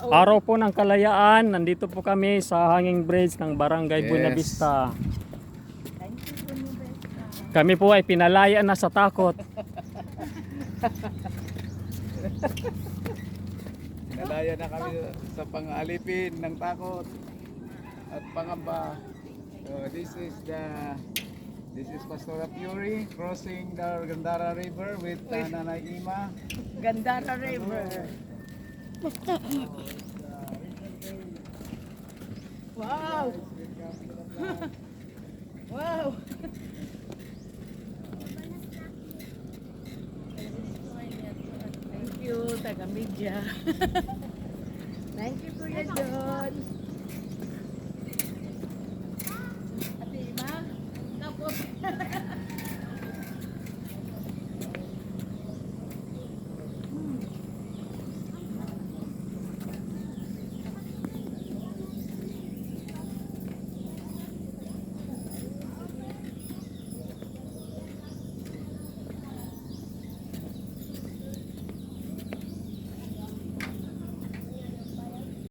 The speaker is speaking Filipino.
Araw po ng Kalayaan, nandito po kami sa hanging bridge ng Barangay Yes. Buena Vista. Kami po ay pinalaya na sa takot. Nalaya na kami sa pang-alipin ng takot at pangamba. So this is Pastora Fury crossing the Gandara River with Nanay Ima. Gandara River. Wow! Wow! Thank you, taga-media. Thank you, Kuya John. Ate Ima, tapos.